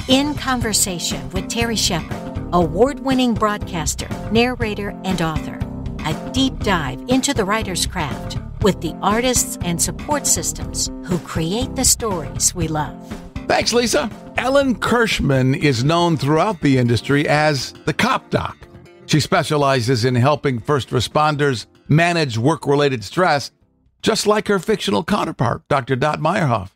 In Conversation with Terry Shepard, award-winning broadcaster, narrator, and author. A deep dive into the writer's craft with the artists and support systems who create the stories we love. Thanks, Lisa. Ellen Kirschman is known throughout the industry as the Cop Doc. She specializes in helping first responders manage work-related stress, just like her fictional counterpart, Dr. Dot Meyerhoff.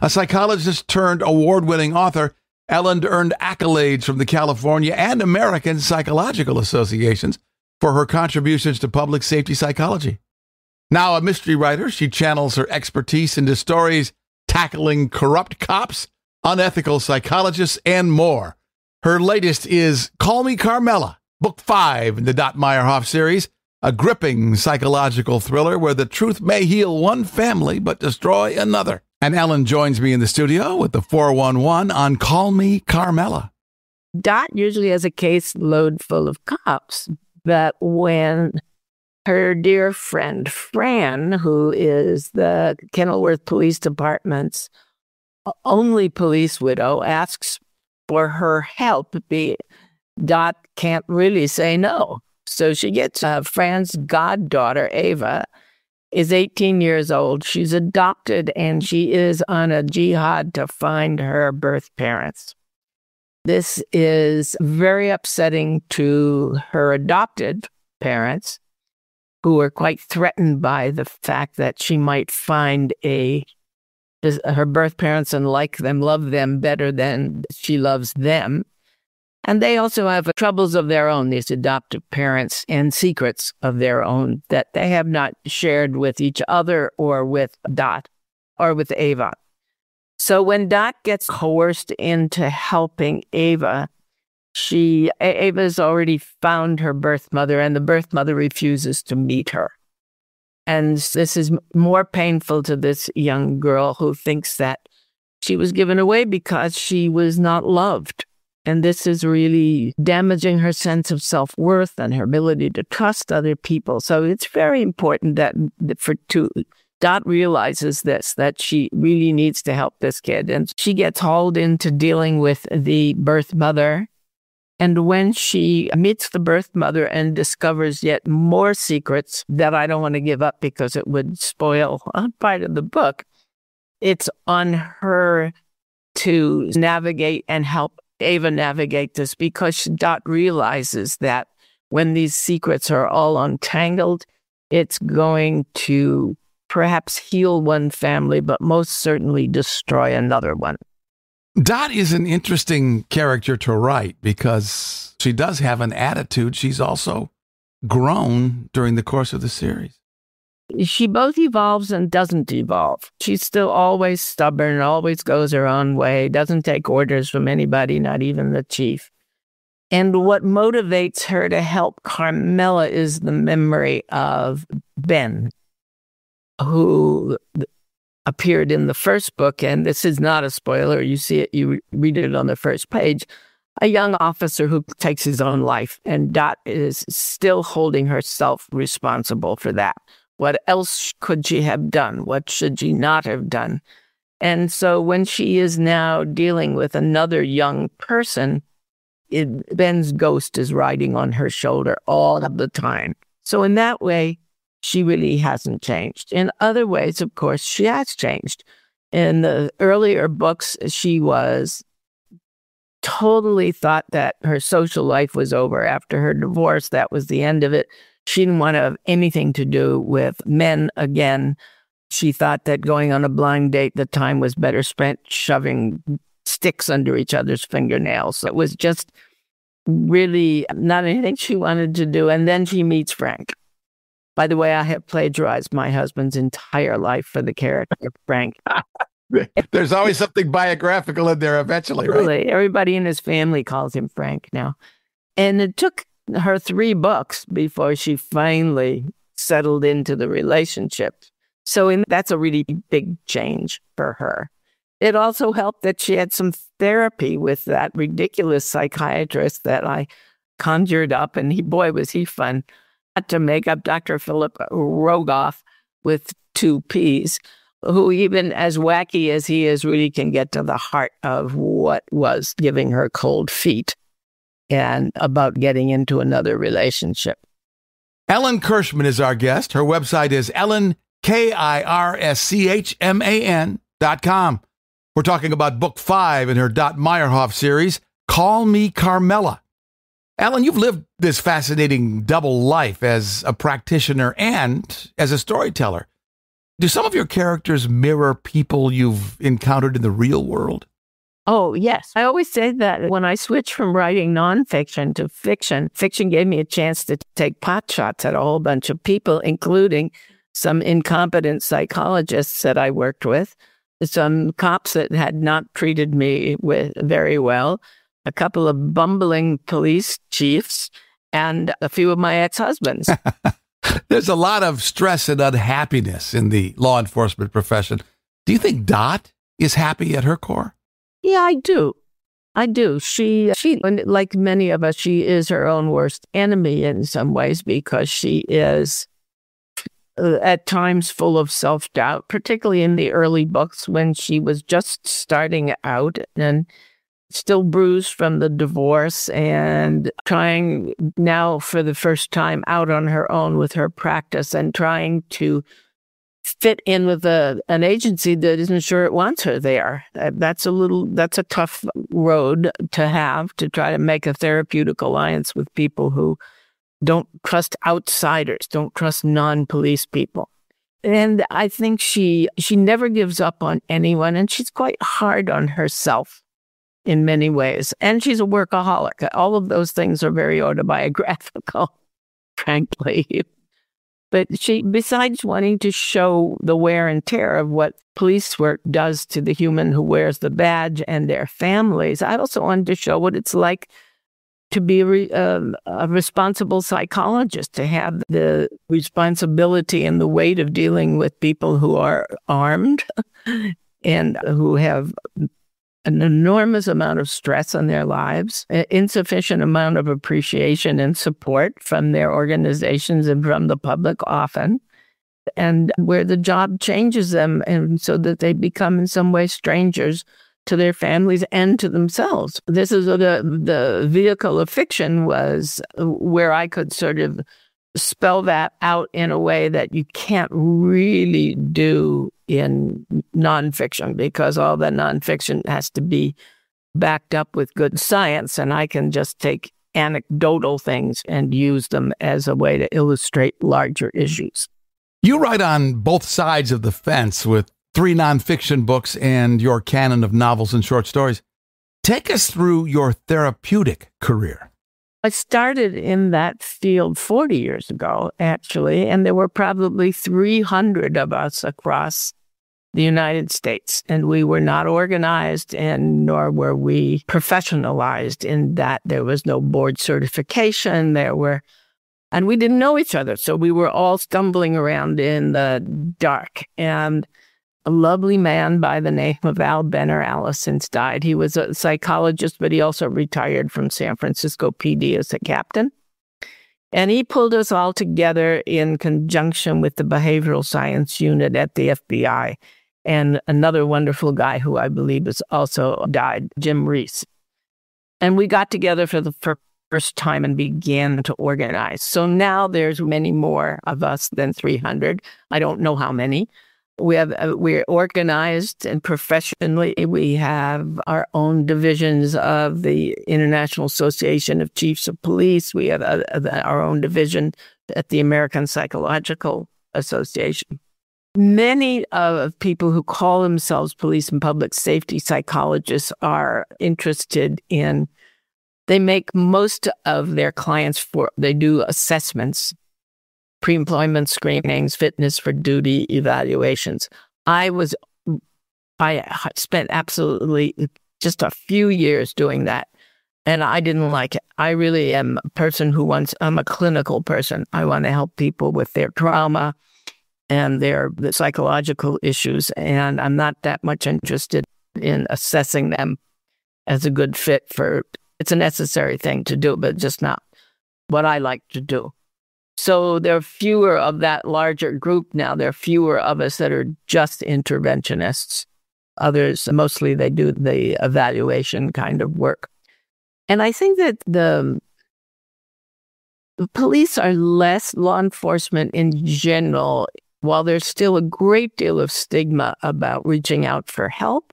A psychologist turned award-winning author, Ellen earned accolades from the California and American Psychological Associations for her contributions to public safety psychology. Now a mystery writer, she channels her expertise into stories tackling corrupt cops, unethical psychologists, and more. Her latest is Call Me Carmela, Book 5 in the Dot Meyerhoff series, a gripping psychological thriller where the truth may heal one family but destroy another. And Ellen joins me in the studio with the 411 on Call Me Carmela. Dot usually has a case load full of cops, but when her dear friend Fran, who is the Kenilworth Police Department's only police widow, asks for her help, Dot can't really say no. So she gets Fran's goddaughter, Ava, is 18 years old. She's adopted, and she is on a jihad to find her birth parents. This is very upsetting to her adopted parents, who are quite threatened by the fact that she might find her birth parents and like them, love them better than she loves them. And they also have troubles of their own, these adoptive parents, and secrets of their own that they have not shared with each other or with Dot or with Ava. So when Dot gets coerced into helping Ava, Ava's already found her birth mother, and the birth mother refuses to meet her. And this is more painful to this young girl who thinks that she was given away because she was not loved. And this is really damaging her sense of self-worth and her ability to trust other people. So it's very important that Dot realizes this, that she really needs to help this kid. And she gets hauled into dealing with the birth mother. And when she meets the birth mother and discovers yet more secrets that I don't want to give up because it would spoil a part of the book, it's on her to navigate and help Ava navigate this, because Dot realizes that when these secrets are all untangled, it's going to perhaps heal one family, but most certainly destroy another one. Dot is an interesting character to write because she does have an attitude. She's also grown during the course of the series. She both evolves and doesn't evolve. She's still always stubborn, always goes her own way, doesn't take orders from anybody, not even the chief. And what motivates her to help Carmella is the memory of Ben, who appeared in the first book, and this is not a spoiler. You see it, you read it on the first page. A young officer who takes his own life, and Dot is still holding herself responsible for that. What else could she have done? What should she not have done? And so when she is now dealing with another young person, Ben's ghost is riding on her shoulder all of the time. So in that way, she really hasn't changed. In other ways, of course, she has changed. In the earlier books, she was totally thought that her social life was over. After her divorce, that was the end of it. She didn't want to have anything to do with men again. She thought that going on a blind date, the time was better spent shoving sticks under each other's fingernails. It was just really not anything she wanted to do. And then she meets Frank. By the way, I have plagiarized my husband's entire life for the character of Frank. There's always something biographical in there eventually, right? Really, everybody in his family calls him Frank now. And it took her 3 books before she finally settled into the relationship. So that's a really big change for her. It also helped that she had some therapy with that ridiculous psychiatrist that I conjured up, and boy, was he fun. To make up Dr. Philip Rogoff with 2 P's. who, even as wacky as he is, really can get to the heart of what was giving her cold feet and about getting into another relationship. Ellen Kirschman is our guest. Her website is EllenKirschman.com. We're talking about book 5 in her Dot Meyerhoff series, Call Me Carmela. Ellen, you've lived this fascinating double life as a practitioner and as a storyteller. Do some of your characters mirror people you've encountered in the real world? Oh, yes. I always say that when I switched from writing nonfiction to fiction, fiction gave me a chance to take pot shots at a whole bunch of people, including some incompetent psychologists that I worked with, some cops that had not treated me very well, a couple of bumbling police chiefs, and a few of my ex-husbands. There's a lot of stress and unhappiness in the law enforcement profession. Do you think Dot is happy at her core? Yeah, I do. I do. She, like many of us, she is her own worst enemy in some ways because she is at times full of self-doubt, particularly in the early books when she was just starting out and still bruised from the divorce and trying now for the first time out on her own with her practice and trying to fit in with an agency that isn't sure it wants her there. That's a tough road to have, to try to make a therapeutic alliance with people who don't trust outsiders, don't trust non-police people. And I think she never gives up on anyone, and she's quite hard on herself in many ways. And she's a workaholic. All of those things are very autobiographical, frankly. But she, besides wanting to show the wear and tear of what police work does to the human who wears the badge and their families, I also wanted to show what it's like to be a responsible psychologist, to have the responsibility and the weight of dealing with people who are armed and who have an enormous amount of stress on their lives, an insufficient amount of appreciation and support from their organizations and from the public often, and where the job changes them and so that they become in some way strangers to their families and to themselves. This is the vehicle of fiction was where I could sort of spell that out in a way that you can't really do in nonfiction, because all the nonfiction has to be backed up with good science, and I can just take anecdotal things and use them as a way to illustrate larger issues. You write on both sides of the fence with 3 nonfiction books and your canon of novels and short stories. Take us through your therapeutic career. I started in that field 40 years ago, actually, and there were probably 300 of us across the United States, and we were not organized, and nor were we professionalized in that there was no board certification. And we didn't know each other, so we were all stumbling around in the dark. And a lovely man by the name of Al Benner since died. He was a psychologist, but he also retired from San Francisco PD as a captain. And he pulled us all together in conjunction with the behavioral science unit at the FBI and another wonderful guy who I believe has also died, Jim Reese. And we got together for the first time and began to organize. So now there's many more of us than 300. I don't know how many. We're organized and professionally. We have our own divisions of the International Association of Chiefs of Police. We have our own division at the American Psychological Association. Many of people who call themselves police and public safety psychologists are interested in, they make most of their clients they do assessments, pre-employment screenings, fitness for duty evaluations. I spent absolutely just a few years doing that, and I didn't like it. I really am a person I'm a clinical person. I want to help people with their trauma and the psychological issues, and I'm not that much interested in assessing them as a good fit it's a necessary thing to do, but just not what I like to do. So there are fewer of that larger group now. There are fewer of us that are just interventionists. Others, mostly they do the evaluation kind of work. And I think that the police are less, law enforcement in general, while there's still a great deal of stigma about reaching out for help.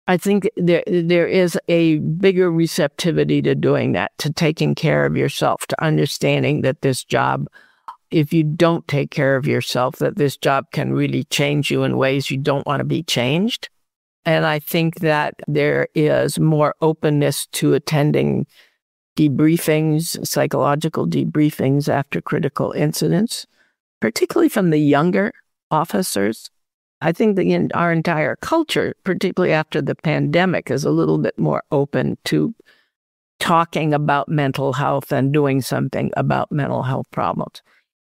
I think there is a bigger receptivity to doing that, to taking care of yourself, to understanding that this job, if you don't take care of yourself, that this job can really change you in ways you don't want to be changed. And I think that there is more openness to attending debriefings, psychological debriefings after critical incidents, particularly from the younger officers. I think our entire culture, particularly after the pandemic, is a little bit more open to talking about mental health and doing something about mental health problems.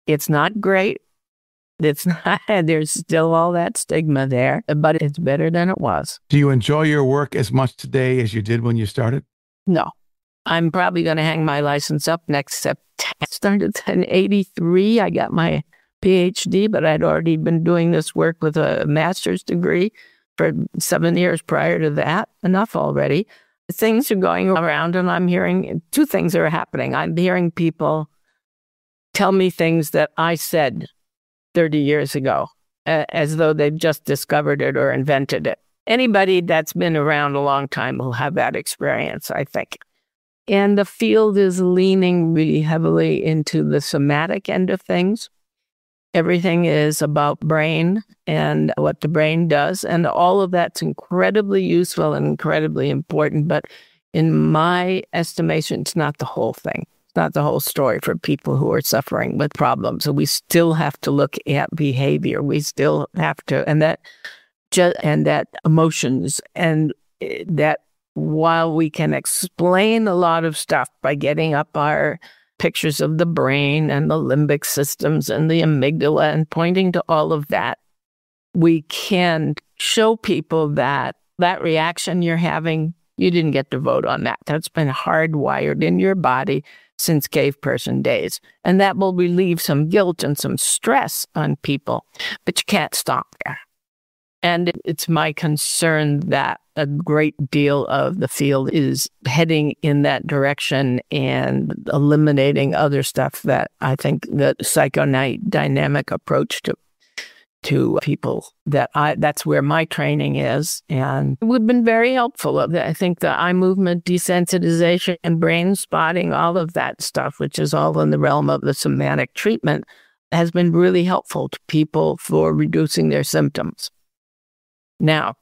It's not great. It's not, there's still all that stigma there, but it's better than it was. Do you enjoy your work as much today as you did when you started? No. I'm probably going to hang my license up next September. I started in 1983. I got my PhD, but I'd already been doing this work with a master's degree for 7 years prior to that. Enough already. Things are going around, and I'm hearing two things are happening. I'm hearing people tell me things that I said 30 years ago, as though they've just discovered it or invented it. Anybody that's been around a long time will have that experience, I think. And the field is leaning really heavily into the somatic end of things. Everything is about brain and what the brain does. And all of that's incredibly useful and incredibly important. But in my estimation, it's not the whole thing. It's not the whole story for people who are suffering with problems. So we still have to look at behavior. We still have to, and that emotions, and that while we can explain a lot of stuff by getting up our pictures of the brain and the limbic systems and the amygdala and pointing to all of that, we can show people that that reaction you're having, you didn't get to vote on that. That's been hardwired in your body since cave person days. And that will relieve some guilt and some stress on people, but you can't stop there. And it's my concern that a great deal of the field is heading in that direction and eliminating other stuff that I think the psychodynamic approach to people that's where my training is. And it would have been very helpful. I think the eye movement desensitization and brain spotting, all of that stuff, which is all in the realm of the somatic treatment, has been really helpful to people for reducing their symptoms. Now,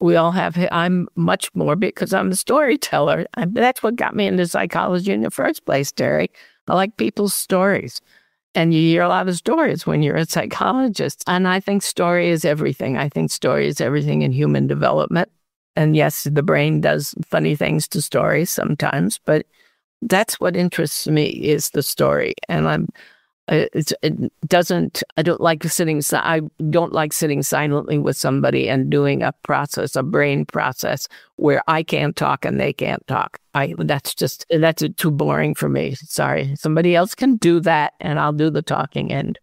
I'm much more because I'm a storyteller. That's what got me into psychology in the first place, Terry. I like people's stories. And you hear a lot of stories when you're a psychologist. And I think story is everything. I think story is everything in human development. And yes, the brain does funny things to stories sometimes, but that's what interests me is the story. And I don't like sitting silently with somebody and doing a brain process where I can't talk and they can't talk. That's too boring for me. Sorry. Somebody else can do that and I'll do the talking end.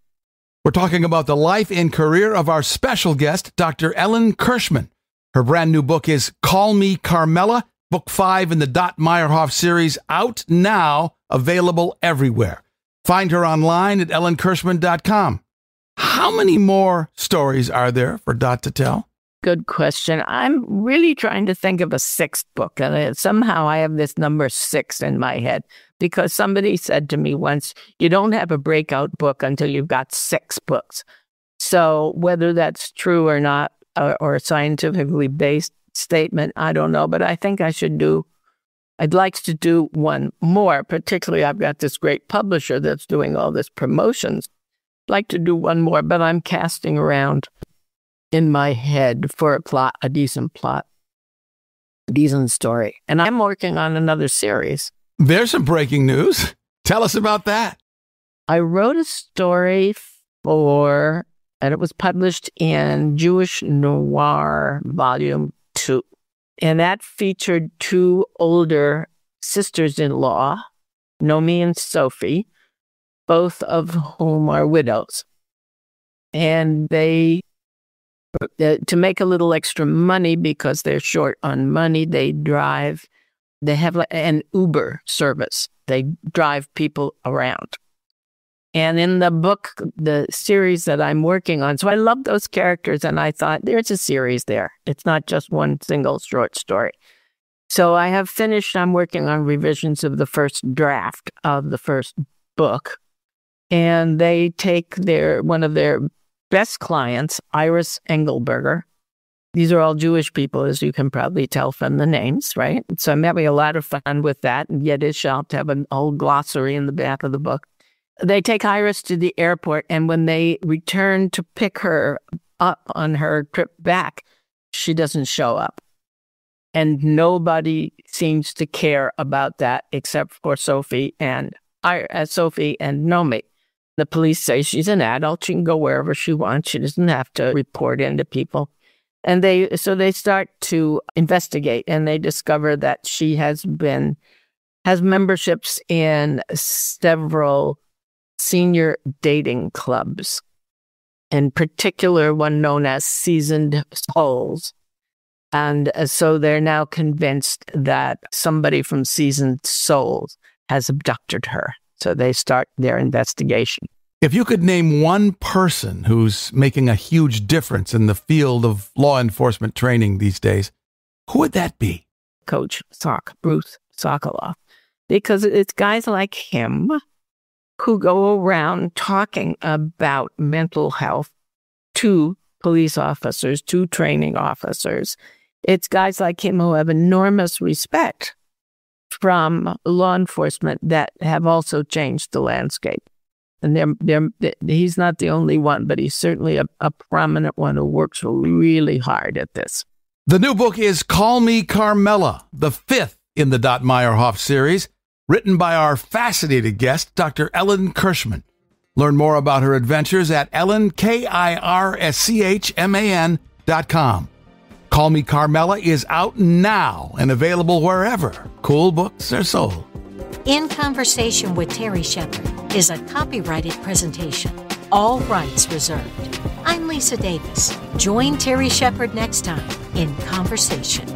We're talking about the life and career of our special guest, Dr. Ellen Kirschman. Her brand new book is Call Me Carmela, book 5 in the Dot Meyerhoff series, out now, available everywhere. Find her online at ellenkirschman.com. How many more stories are there for Dot to tell? Good question. I'm really trying to think of a sixth book. And somehow I have this number 6 in my head because somebody said to me once, you don't have a breakout book until you've got 6 books. So whether that's true or not, or a scientifically based statement, I don't know. But I think I'd like to do one more. Particularly, I've got this great publisher that's doing all this promotions. I'd like to do one more, but I'm casting around in my head for a decent story. And I'm working on another series. There's some breaking news. Tell us about that. I wrote a story and it was published in Jewish Noir Volume 2. And that featured 2 older sisters-in-law, Nomi and Sophie, both of whom are widows. And they, to make a little extra money because they're short on money, they have an Uber service. They drive people around. And in the book, the series that I'm working on, so I love those characters, and I thought, there's a series there. It's not just one single short story. So I have finished, I'm working on revisions of the first draft of the first book. And they take one of their best clients, Iris Engelberger. These are all Jewish people, as you can probably tell from the names, right? So I'm having a lot of fun with that. And Yiddish, I'll have a whole glossary in the back of the book. They take Iris to the airport, and when they return to pick her up on her trip back, she doesn't show up. And nobody seems to care about that except for Sophie and Nomi. The police say she's an adult. She can go wherever she wants. She doesn't have to report into people. And they start to investigate, and they discover that she has memberships in several senior dating clubs, in particular one known as Seasoned Souls. And so they're now convinced that somebody from Seasoned Souls has abducted her. So they start their investigation. If you could name one person who's making a huge difference in the field of law enforcement training these days, who would that be? Coach Bruce Sokoloff. Because it's guys like him who go around talking about mental health to police officers, to training officers. It's guys like him who have enormous respect from law enforcement that have also changed the landscape. And he's not the only one, but he's certainly a prominent one who works really hard at this. The new book is Call Me Carmela, the fifth in the Dot Meyerhoff series, written by our fascinating guest, Dr. Ellen Kirschman. Learn more about her adventures at EllenKirschman.com. Call Me Carmela is out now and available wherever cool books are sold. In Conversation with Terry Shepard is a copyrighted presentation. All rights reserved. I'm Lisa Davis. Join Terry Shepard next time in Conversation.